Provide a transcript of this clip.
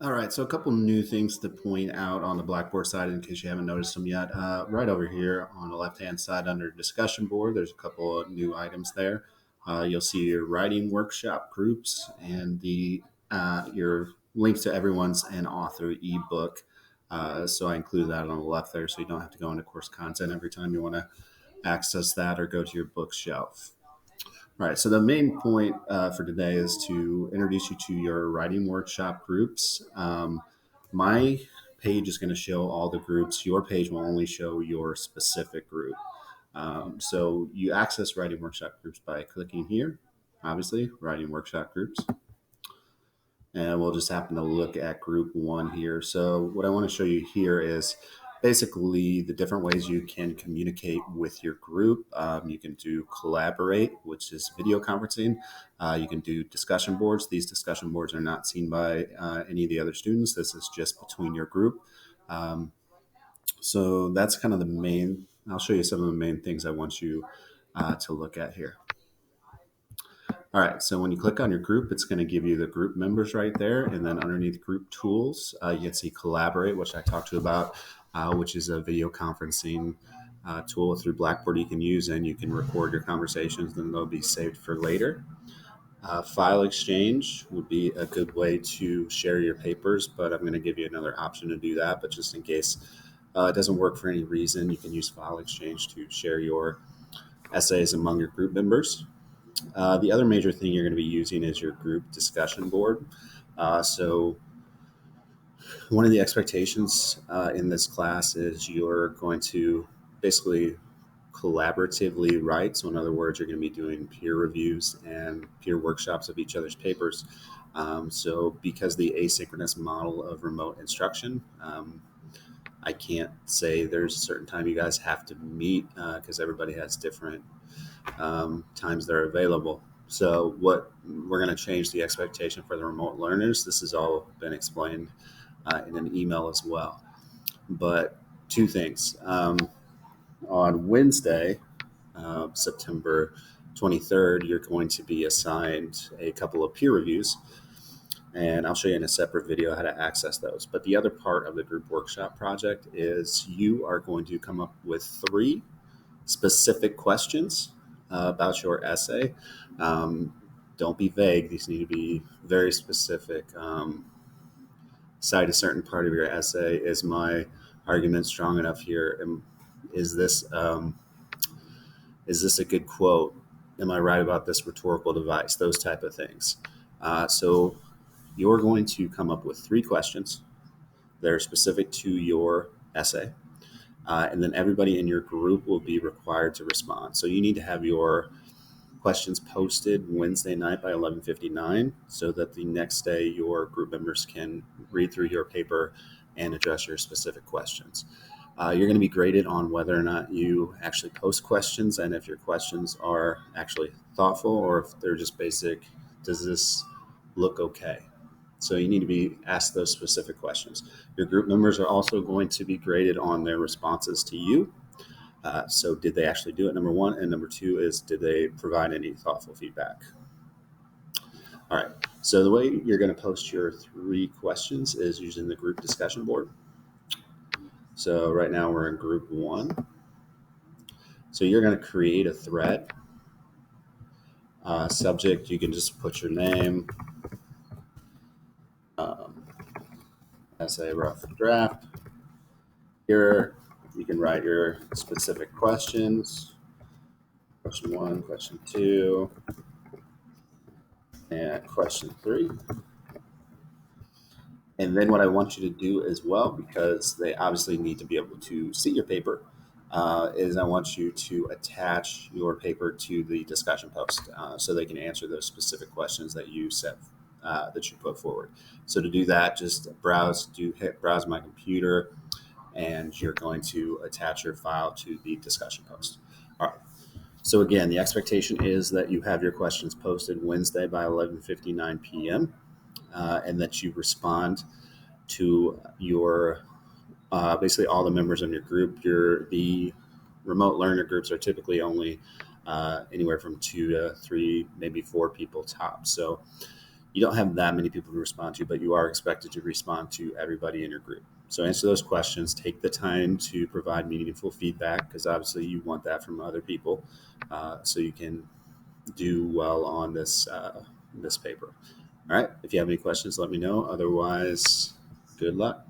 All right, so a couple new things to point out on the Blackboard side in case you haven't noticed them yet. Right over here on the left-hand side under discussion board, there's a couple of new items there. You'll see your writing workshop groups and your links to everyone's and author ebook. So I included that on the left there, so you don't have to go into course content every time you want to access that or go to your bookshelf. Right. So the main point for today is to introduce you to your writing workshop groups. My page is going to show all the groups. Your page will only show your specific group. So you access writing workshop groups by clicking here, obviously, writing workshop groups. And we'll just happen to look at group one here. So what I want to show you here is basically the different ways you can communicate with your group. You can do collaborate, which is video conferencing. You can do discussion boards. These discussion boards are not seen by any of the other students. This is just between your group. So that's kind of the main. I'll show you some of the main things I want you to look at here. All right, so when you click on your group, it's going to give you the group members right there. And then underneath group tools, you can see Collaborate, which I talked to you about, which is a video conferencing tool through Blackboard you can use, and you can record your conversations, and they'll be saved for later. File Exchange would be a good way to share your papers, but I'm going to give you another option to do that. But just in case it doesn't work for any reason, you can use File Exchange to share your essays among your group members. The other major thing you're going to be using is your group discussion board. So one of the expectations in this class is you're going to basically collaboratively write. So in other words, you're going to be doing peer reviews and peer workshops of each other's papers. So because the asynchronous model of remote instruction, I can't say there's a certain time you guys have to meet because everybody has different times they're available. So what we're going to change the expectation for the remote learners. This has all been explained in an email as well. But two things. On Wednesday, September 23rd, you're going to be assigned a couple of peer reviews. And I'll show you in a separate video how to access those. But the other part of the group workshop project is you are going to come up with 3 specific questions about your essay. Don't be vague. These need to be very specific. Cite a certain part of your essay. Is my argument strong enough here? Is this a good quote? Am I right about this rhetorical device? Those type of things. So you're going to come up with 3 questions that are specific to your essay. And then everybody in your group will be required to respond. So you need to have your questions posted Wednesday night by 11:59 so that the next day your group members can read through your paper and address your specific questions. You're going to be graded on whether or not you actually post questions and if your questions are actually thoughtful or if they're just basic, does this look okay? So you need to be asked those specific questions. Your group members are also going to be graded on their responses to you. So did they actually do it, number 1? And number 2 is, did they provide any thoughtful feedback? All right. So the way you're going to post your 3 questions is using the group discussion board. So right now we're in group 1. So you're going to create a thread. Subject, you can just put your name. Essay rough draft. Here you can write your specific questions. Question 1, question 2, and question 3. And then what I want you to do as well, because they obviously need to be able to see your paper, is I want you to attach your paper to the discussion post so they can answer those specific questions that you set that you put forward. So to do that, just hit browse my computer, and you're going to attach your file to the discussion post. All right. So again, the expectation is that you have your questions posted Wednesday by 11:59 p.m. And that you respond to your basically all the members in your group. The remote learner groups are typically only anywhere from 2 to 3, maybe 4 people tops. So you don't have that many people to respond to, but you are expected to respond to everybody in your group. So answer those questions. Take the time to provide meaningful feedback because obviously you want that from other people, so you can do well on this paper. All right. If you have any questions, let me know. Otherwise, good luck.